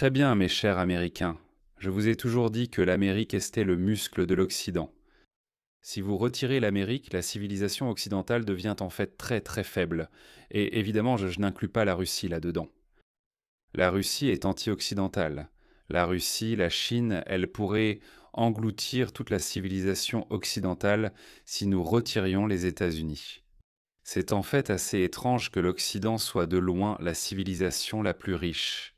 Très bien, mes chers Américains. Je vous ai toujours dit que l'Amérique estait le muscle de l'Occident. Si vous retirez l'Amérique, la civilisation occidentale devient en fait très très faible. Et évidemment, je n'inclus pas la Russie là-dedans. La Russie est anti-occidentale. La Russie, la Chine, elle pourrait engloutir toute la civilisation occidentale si nous retirions les États-Unis. C'est en fait assez étrange que l'Occident soit de loin la civilisation la plus riche.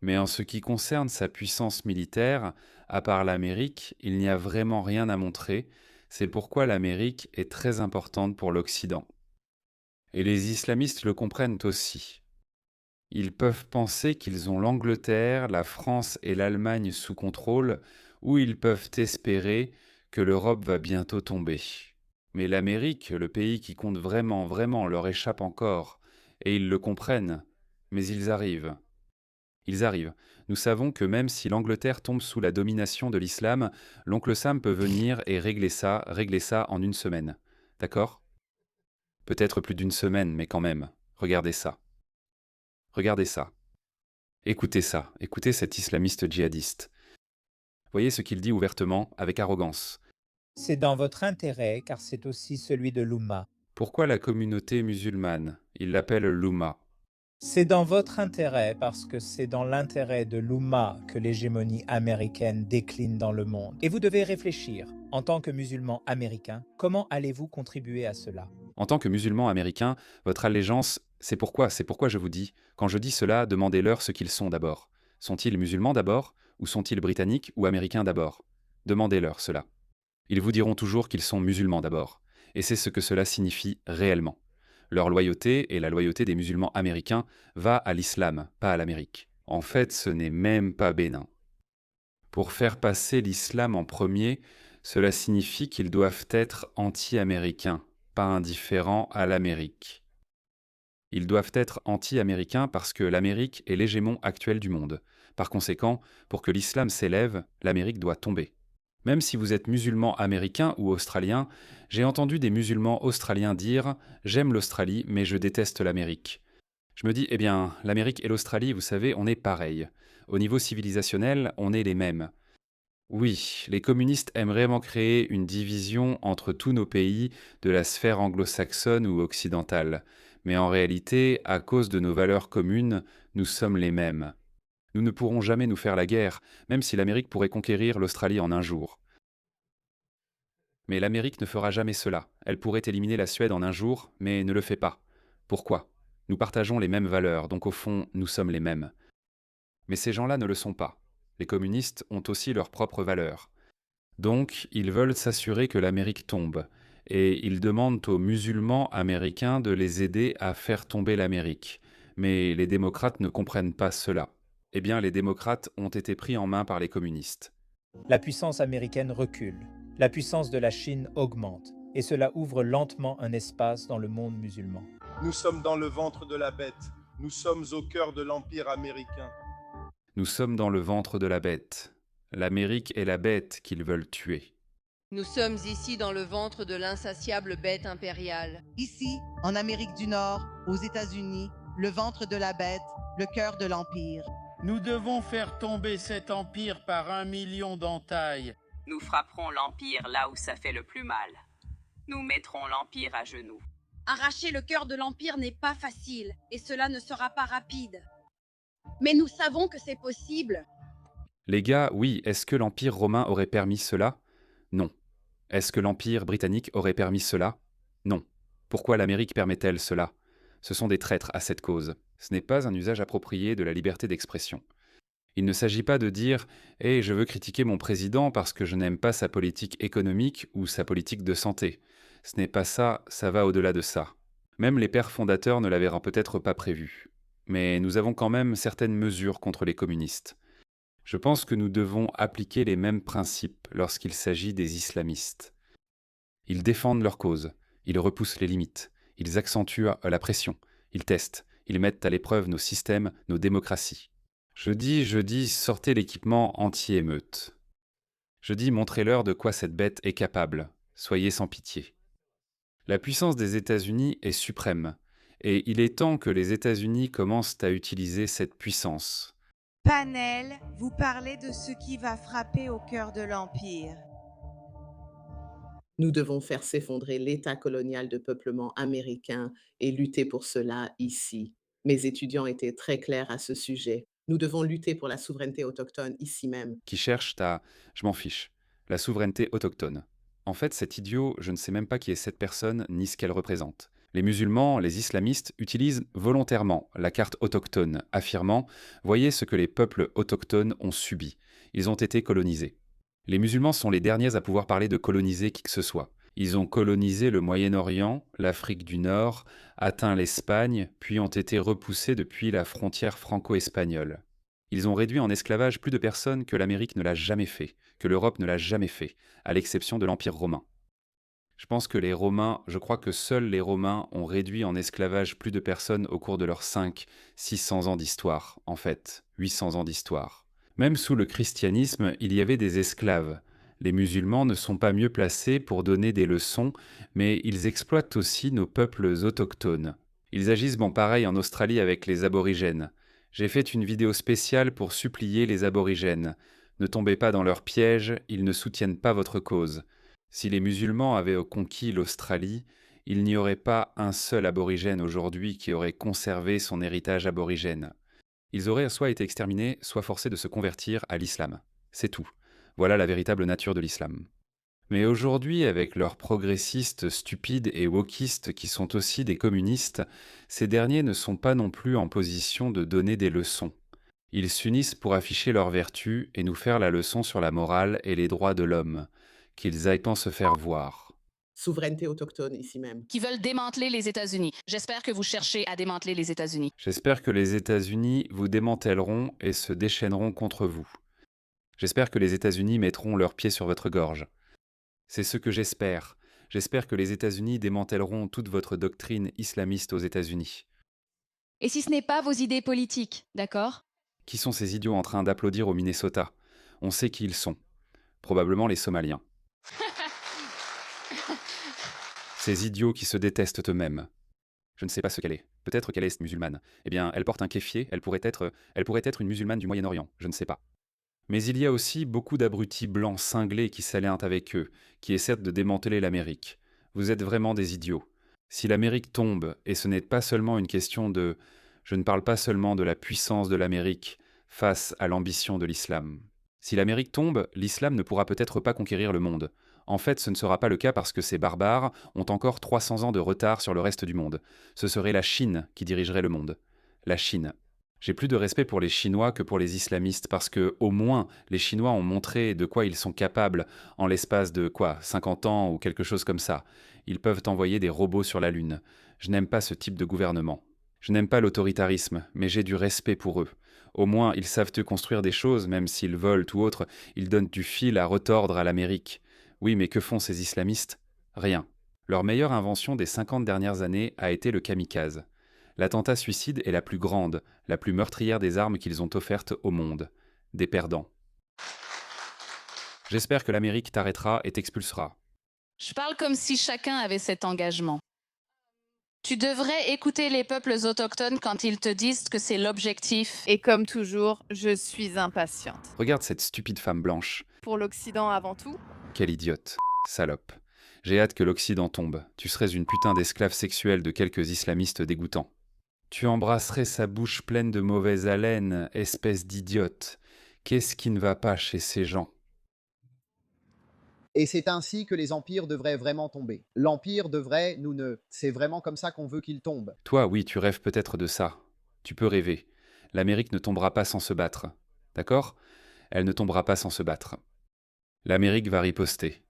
Mais en ce qui concerne sa puissance militaire, à part l'Amérique, il n'y a vraiment rien à montrer. C'est pourquoi l'Amérique est très importante pour l'Occident. Et les islamistes le comprennent aussi. Ils peuvent penser qu'ils ont l'Angleterre, la France et l'Allemagne sous contrôle, ou ils peuvent espérer que l'Europe va bientôt tomber. Mais l'Amérique, le pays qui compte vraiment, vraiment, leur échappe encore, et ils le comprennent, mais ils arrivent. Ils arrivent. Nous savons que même si l'Angleterre tombe sous la domination de l'islam, l'oncle Sam peut venir et régler ça en une semaine. D'accord? Peut-être plus d'une semaine, mais quand même. Regardez ça. Regardez ça. Écoutez ça. Écoutez cet islamiste djihadiste. Voyez ce qu'il dit ouvertement, avec arrogance. C'est dans votre intérêt, car c'est aussi celui de l'Oumma. Pourquoi la communauté musulmane? Il l'appelle l'Oumma. C'est dans votre intérêt, parce que c'est dans l'intérêt de l'Oumma que l'hégémonie américaine décline dans le monde. Et vous devez réfléchir, en tant que musulman américain, comment allez-vous contribuer à cela? En tant que musulman américain, votre allégeance, c'est pourquoi je vous dis, quand je dis cela, demandez-leur ce qu'ils sont d'abord. Sont-ils musulmans d'abord, ou sont-ils britanniques ou américains d'abord? Demandez-leur cela. Ils vous diront toujours qu'ils sont musulmans d'abord. Et c'est ce que cela signifie réellement. Leur loyauté et la loyauté des musulmans américains va à l'islam, pas à l'Amérique. En fait, ce n'est même pas bénin. Pour faire passer l'islam en premier, cela signifie qu'ils doivent être anti-américains, pas indifférents à l'Amérique. Ils doivent être anti-américains parce que l'Amérique est l'hégémon actuel du monde. Par conséquent, pour que l'islam s'élève, l'Amérique doit tomber. Même si vous êtes musulman américain ou australien, j'ai entendu des musulmans australiens dire « J'aime l'Australie, mais je déteste l'Amérique ». Je me dis, eh bien, l'Amérique et l'Australie, vous savez, on est pareil. Au niveau civilisationnel, on est les mêmes. Oui, les communistes aiment vraiment créer une division entre tous nos pays de la sphère anglo-saxonne ou occidentale. Mais en réalité, à cause de nos valeurs communes, nous sommes les mêmes. Nous ne pourrons jamais nous faire la guerre, même si l'Amérique pourrait conquérir l'Australie en un jour. Mais l'Amérique ne fera jamais cela. Elle pourrait éliminer la Suède en un jour, mais ne le fait pas. Pourquoi? Nous partageons les mêmes valeurs, donc au fond, nous sommes les mêmes. Mais ces gens-là ne le sont pas. Les communistes ont aussi leurs propres valeurs. Donc, ils veulent s'assurer que l'Amérique tombe, et ils demandent aux musulmans américains de les aider à faire tomber l'Amérique. Mais les démocrates ne comprennent pas cela. Eh bien, les démocrates ont été pris en main par les communistes. La puissance américaine recule, la puissance de la Chine augmente, et cela ouvre lentement un espace dans le monde musulman. Nous sommes dans le ventre de la bête. Nous sommes au cœur de l'Empire américain. Nous sommes dans le ventre de la bête. L'Amérique est la bête qu'ils veulent tuer. Nous sommes ici dans le ventre de l'insatiable bête impériale. Ici, en Amérique du Nord, aux États-Unis, le ventre de la bête, le cœur de l'Empire. Nous devons faire tomber cet empire par 1 million d'entailles. Nous frapperons l'Empire là où ça fait le plus mal. Nous mettrons l'Empire à genoux. Arracher le cœur de l'Empire n'est pas facile, et cela ne sera pas rapide. Mais nous savons que c'est possible. Les gars, oui, est-ce que l'Empire romain aurait permis cela? Non. Est-ce que l'Empire britannique aurait permis cela? Non. Pourquoi l'Amérique permet-elle cela? Ce sont des traîtres à cette cause. Ce n'est pas un usage approprié de la liberté d'expression. Il ne s'agit pas de dire « Eh, je veux critiquer mon président parce que je n'aime pas sa politique économique ou sa politique de santé ». Ce n'est pas ça, ça va au-delà de ça. Même les pères fondateurs ne l'avaient peut-être pas prévu. Mais nous avons quand même certaines mesures contre les communistes. Je pense que nous devons appliquer les mêmes principes lorsqu'il s'agit des islamistes. Ils défendent leur cause, ils repoussent les limites, ils accentuent la pression, ils testent, ils mettent à l'épreuve nos systèmes, nos démocraties. Je dis, sortez l'équipement anti-émeute. Je dis, montrez-leur de quoi cette bête est capable, soyez sans pitié. La puissance des États-Unis est suprême, et il est temps que les États-Unis commencent à utiliser cette puissance. Panel, vous parlez de ce qui va frapper au cœur de l'Empire. Nous devons faire s'effondrer l'État colonial de peuplement américain et lutter pour cela ici. Mes étudiants étaient très clairs à ce sujet. Nous devons lutter pour la souveraineté autochtone ici même. Qui cherchent à... Je m'en fiche. La souveraineté autochtone. En fait, cet idiot, je ne sais même pas qui est cette personne ni ce qu'elle représente. Les musulmans, les islamistes utilisent volontairement la carte autochtone, affirmant « Voyez ce que les peuples autochtones ont subi. Ils ont été colonisés. » Les musulmans sont les derniers à pouvoir parler de coloniser qui que ce soit. Ils ont colonisé le Moyen-Orient, l'Afrique du Nord, atteint l'Espagne, puis ont été repoussés depuis la frontière franco-espagnole. Ils ont réduit en esclavage plus de personnes que l'Amérique ne l'a jamais fait, que l'Europe ne l'a jamais fait, à l'exception de l'Empire romain. Je crois que seuls les Romains ont réduit en esclavage plus de personnes au cours de leurs 500-600 ans d'histoire, en fait, 800 ans d'histoire. Même sous le christianisme, il y avait des esclaves. Les musulmans ne sont pas mieux placés pour donner des leçons, mais ils exploitent aussi nos peuples autochtones. Ils agissent pareil en Australie avec les aborigènes. J'ai fait une vidéo spéciale pour supplier les aborigènes. Ne tombez pas dans leurs pièges, ils ne soutiennent pas votre cause. Si les musulmans avaient conquis l'Australie, il n'y aurait pas un seul aborigène aujourd'hui qui aurait conservé son héritage aborigène. Ils auraient soit été exterminés, soit forcés de se convertir à l'islam. C'est tout. Voilà la véritable nature de l'islam. Mais aujourd'hui, avec leurs progressistes stupides et wokistes qui sont aussi des communistes, ces derniers ne sont pas non plus en position de donner des leçons. Ils s'unissent pour afficher leurs vertus et nous faire la leçon sur la morale et les droits de l'homme. Qu'ils aillent se faire voir. Souveraineté autochtone ici même. Qui veulent démanteler les États-Unis. J'espère que vous cherchez à démanteler les États-Unis. J'espère que les États-Unis vous démantèleront et se déchaîneront contre vous. J'espère que les États-Unis mettront leurs pieds sur votre gorge. C'est ce que j'espère. J'espère que les États-Unis démantèleront toute votre doctrine islamiste aux États-Unis. Et si ce n'est pas vos idées politiques, d'accord ? Qui sont ces idiots en train d'applaudir au Minnesota ? On sait qui ils sont. Probablement les Somaliens. Ces idiots qui se détestent eux-mêmes. Je ne sais pas ce qu'elle est. Peut-être qu'elle est musulmane. Eh bien, elle porte un kéfier, elle pourrait être une musulmane du Moyen-Orient, je ne sais pas. Mais il y a aussi beaucoup d'abrutis blancs cinglés qui s'alliantent avec eux, qui essaient de démanteler l'Amérique. Vous êtes vraiment des idiots. Si l'Amérique tombe, et ce n'est pas seulement une question de... Je ne parle pas seulement de la puissance de l'Amérique face à l'ambition de l'islam. Si l'Amérique tombe, l'islam ne pourra peut-être pas conquérir le monde. En fait, ce ne sera pas le cas parce que ces barbares ont encore 300 ans de retard sur le reste du monde. Ce serait la Chine qui dirigerait le monde. La Chine. J'ai plus de respect pour les Chinois que pour les islamistes parce que, au moins, les Chinois ont montré de quoi ils sont capables en l'espace de, 50 ans ou quelque chose comme ça. Ils peuvent envoyer des robots sur la Lune. Je n'aime pas ce type de gouvernement. Je n'aime pas l'autoritarisme, mais j'ai du respect pour eux. Au moins, ils savent construire des choses, même s'ils volent ou autre, ils donnent du fil à retordre à l'Amérique. Oui, mais que font ces islamistes ? Rien. Leur meilleure invention des 50 dernières années a été le kamikaze. L'attentat suicide est la plus grande, la plus meurtrière des armes qu'ils ont offertes au monde. Des perdants. J'espère que l'Amérique t'arrêtera et t'expulsera. Je parle comme si chacun avait cet engagement. Tu devrais écouter les peuples autochtones quand ils te disent que c'est l'objectif. Et comme toujours, je suis impatiente. Regarde cette stupide femme blanche. Pour l'Occident avant tout. Quelle idiote. Salope. J'ai hâte que l'Occident tombe. Tu serais une putain d'esclave sexuelle de quelques islamistes dégoûtants. Tu embrasserais sa bouche pleine de mauvaise haleine, espèce d'idiote. Qu'est-ce qui ne va pas chez ces gens ? Et c'est ainsi que les empires devraient vraiment tomber. L'empire devrait, c'est vraiment comme ça qu'on veut qu'il tombe. Toi, oui, tu rêves peut-être de ça. Tu peux rêver. L'Amérique ne tombera pas sans se battre. D'accord ? Elle ne tombera pas sans se battre. L'Amérique va riposter.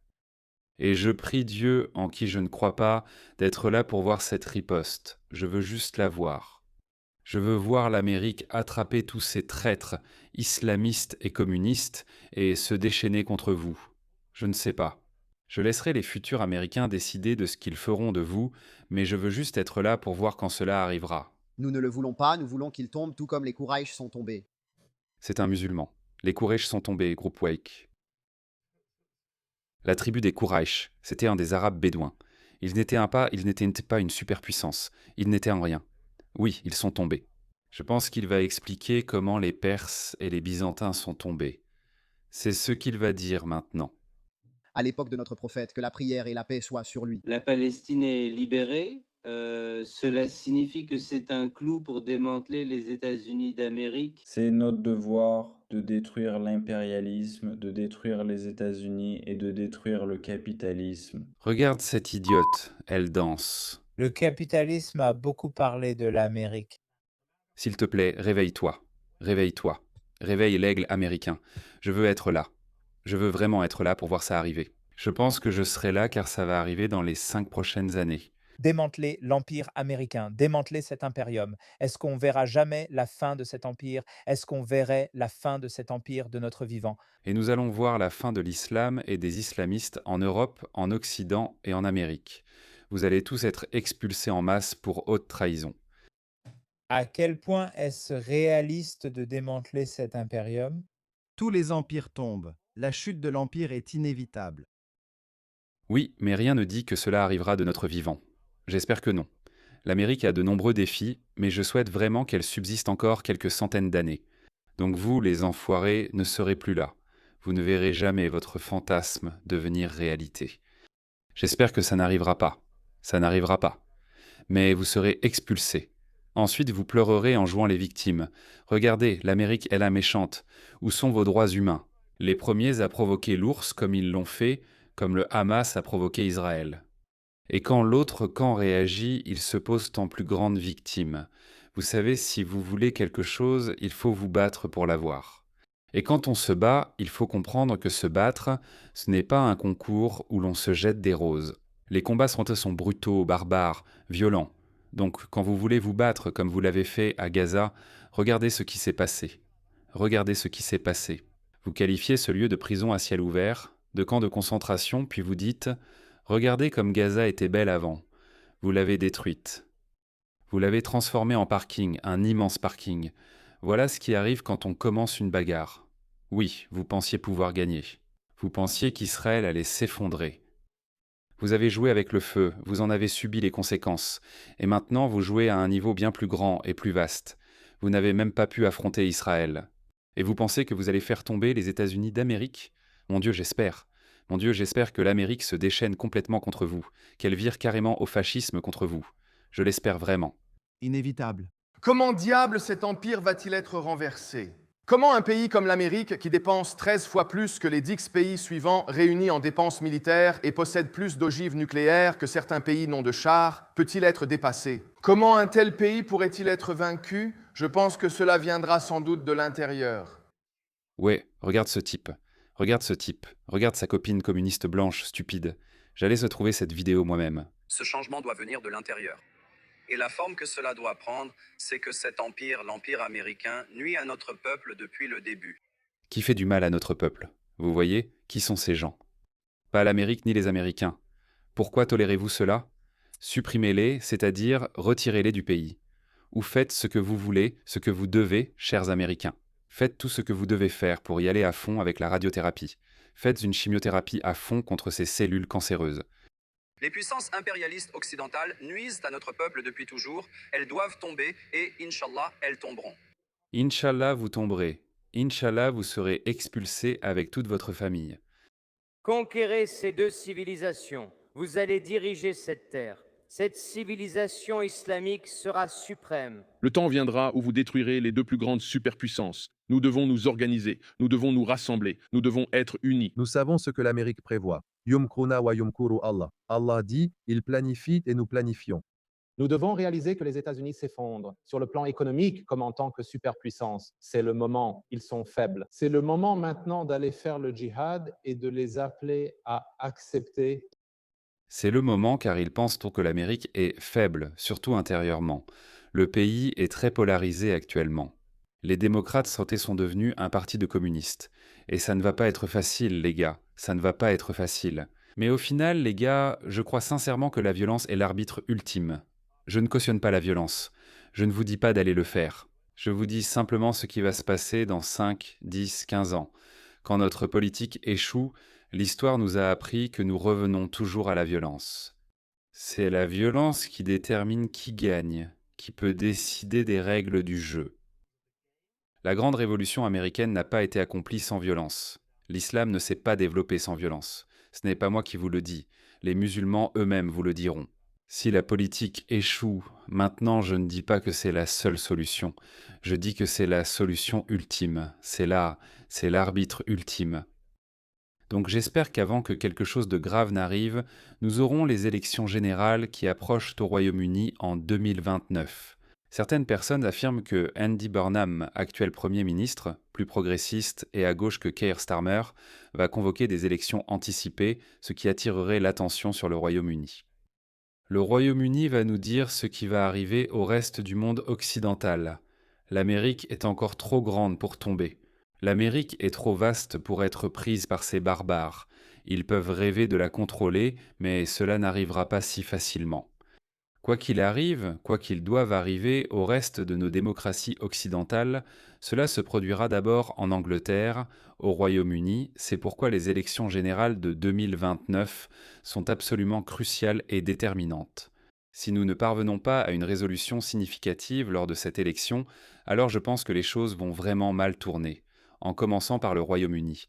Et je prie Dieu, en qui je ne crois pas, d'être là pour voir cette riposte. Je veux juste la voir. Je veux voir l'Amérique attraper tous ces traîtres, islamistes et communistes, et se déchaîner contre vous. Je ne sais pas. Je laisserai les futurs Américains décider de ce qu'ils feront de vous, mais je veux juste être là pour voir quand cela arrivera. Nous ne le voulons pas, nous voulons qu'il tombe tout comme les Quraysh sont tombés. C'est un musulman. Les Quraysh sont tombés, groupe Wake. La tribu des Quraysh, c'était un des Arabes bédouins. Ils n'étaient pas une superpuissance. Ils n'étaient en rien. Oui, ils sont tombés. Je pense qu'il va expliquer comment les Perses et les Byzantins sont tombés. C'est ce qu'il va dire maintenant. À l'époque de notre prophète, que la prière et la paix soient sur lui. La Palestine est libérée. Cela signifie que c'est un clou pour démanteler les États-Unis d'Amérique. C'est notre devoir de détruire l'impérialisme, de détruire les États-Unis et de détruire le capitalisme. Regarde cette idiote, elle danse. Le capitalisme a beaucoup parlé de l'Amérique. S'il te plaît, réveille-toi. Réveille-toi. Réveille l'aigle américain. Je veux être là. Je veux vraiment être là pour voir ça arriver. Je pense que je serai là car ça va arriver dans les 5 prochaines années. Démanteler l'empire américain, démanteler cet impérium. Est-ce qu'on verra jamais la fin de cet empire? Est-ce qu'on verrait la fin de cet empire de notre vivant? Et nous allons voir la fin de l'islam et des islamistes en Europe, en Occident et en Amérique. Vous allez tous être expulsés en masse pour haute trahison. À quel point est-ce réaliste de démanteler cet impérium? Tous les empires tombent. La chute de l'empire est inévitable. Oui, mais rien ne dit que cela arrivera de notre vivant. J'espère que non. L'Amérique a de nombreux défis, mais je souhaite vraiment qu'elle subsiste encore quelques centaines d'années. Donc vous, les enfoirés, ne serez plus là. Vous ne verrez jamais votre fantasme devenir réalité. J'espère que ça n'arrivera pas. Ça n'arrivera pas. Mais vous serez expulsés. Ensuite, vous pleurerez en jouant les victimes. Regardez, l'Amérique est la méchante. Où sont vos droits humains? Les premiers à provoquer l'ours comme ils l'ont fait, comme le Hamas a provoqué Israël. Et quand l'autre camp réagit, ils se posent en plus grande victime. Vous savez, si vous voulez quelque chose, il faut vous battre pour l'avoir. Et quand on se bat, il faut comprendre que se battre, ce n'est pas un concours où l'on se jette des roses. Les combats sont brutaux, barbares, violents. Donc, quand vous voulez vous battre comme vous l'avez fait à Gaza, regardez ce qui s'est passé. Regardez ce qui s'est passé. Vous qualifiez ce lieu de prison à ciel ouvert, de camp de concentration, puis vous dites « Regardez comme Gaza était belle avant. Vous l'avez détruite. Vous l'avez transformée en parking, un immense parking. Voilà ce qui arrive quand on commence une bagarre. Oui, vous pensiez pouvoir gagner. Vous pensiez qu'Israël allait s'effondrer. Vous avez joué avec le feu, vous en avez subi les conséquences. Et maintenant, vous jouez à un niveau bien plus grand et plus vaste. Vous n'avez même pas pu affronter Israël. Et vous pensez que vous allez faire tomber les États-Unis d'Amérique? Mon Dieu, j'espère. Mon Dieu, j'espère que l'Amérique se déchaîne complètement contre vous, qu'elle vire carrément au fascisme contre vous. Je l'espère vraiment. Inévitable. Comment diable cet empire va-t-il être renversé? Comment un pays comme l'Amérique, qui dépense 13 fois plus que les 10 pays suivants réunis en dépenses militaires et possède plus d'ogives nucléaires que certains pays non de chars, peut-il être dépassé? Comment un tel pays pourrait-il être vaincu? Je pense que cela viendra sans doute de l'intérieur. Ouais, regarde ce type. Regarde ce type. Regarde sa copine communiste blanche, stupide. J'allais se trouver cette vidéo moi-même. Ce changement doit venir de l'intérieur. Et la forme que cela doit prendre, c'est que cet empire, l'empire américain, nuit à notre peuple depuis le début. Qui fait du mal à notre peuple? Vous voyez, qui sont ces gens? Pas l'Amérique ni les Américains. Pourquoi tolérez-vous cela? Supprimez-les, c'est-à-dire retirez-les du pays. Ou faites ce que vous voulez, ce que vous devez, chers Américains. Faites tout ce que vous devez faire pour y aller à fond avec la radiothérapie. Faites une chimiothérapie à fond contre ces cellules cancéreuses. Les puissances impérialistes occidentales nuisent à notre peuple depuis toujours. Elles doivent tomber et, Inch'Allah, elles tomberont. Inch'Allah, vous tomberez. Inch'Allah, vous serez expulsés avec toute votre famille. Conquérez ces deux civilisations. Vous allez diriger cette terre. Cette civilisation islamique sera suprême. Le temps viendra où vous détruirez les deux plus grandes superpuissances. Nous devons nous organiser, nous devons nous rassembler, nous devons être unis. Nous savons ce que l'Amérique prévoit. Yumkruna wa yumkuru Allah. Allah dit, il planifie et nous planifions. Nous devons réaliser que les États-Unis s'effondrent. Sur le plan économique, comme en tant que superpuissance, c'est le moment, ils sont faibles. C'est le moment maintenant d'aller faire le djihad et de les appeler à accepter. C'est le moment car ils pensent que l'Amérique est faible, surtout intérieurement. Le pays est très polarisé actuellement. Les démocrates sont devenus un parti de communistes. Et ça ne va pas être facile, les gars. Ça ne va pas être facile. Mais au final, les gars, je crois sincèrement que la violence est l'arbitre ultime. Je ne cautionne pas la violence. Je ne vous dis pas d'aller le faire. Je vous dis simplement ce qui va se passer dans 5, 10, 15 ans. Quand notre politique échoue, l'histoire nous a appris que nous revenons toujours à la violence. C'est la violence qui détermine qui gagne, qui peut décider des règles du jeu. La grande révolution américaine n'a pas été accomplie sans violence. L'islam ne s'est pas développé sans violence. Ce n'est pas moi qui vous le dis, les musulmans eux-mêmes vous le diront. Si la politique échoue, maintenant je ne dis pas que c'est la seule solution, je dis que c'est la solution ultime, c'est l'arbitre ultime. Donc j'espère qu'avant que quelque chose de grave n'arrive, nous aurons les élections générales qui approchent au Royaume-Uni en 2029. Certaines personnes affirment que Andy Burnham, actuel Premier ministre, plus progressiste et à gauche que Keir Starmer, va convoquer des élections anticipées, ce qui attirerait l'attention sur le Royaume-Uni. Le Royaume-Uni va nous dire ce qui va arriver au reste du monde occidental. L'Amérique est encore trop grande pour tomber. L'Amérique est trop vaste pour être prise par ces barbares. Ils peuvent rêver de la contrôler, mais cela n'arrivera pas si facilement. Quoi qu'il arrive, quoi qu'il doive arriver au reste de nos démocraties occidentales, cela se produira d'abord en Angleterre, au Royaume-Uni, c'est pourquoi les élections générales de 2029 sont absolument cruciales et déterminantes. Si nous ne parvenons pas à une résolution significative lors de cette élection, alors je pense que les choses vont vraiment mal tourner, en commençant par le Royaume-Uni.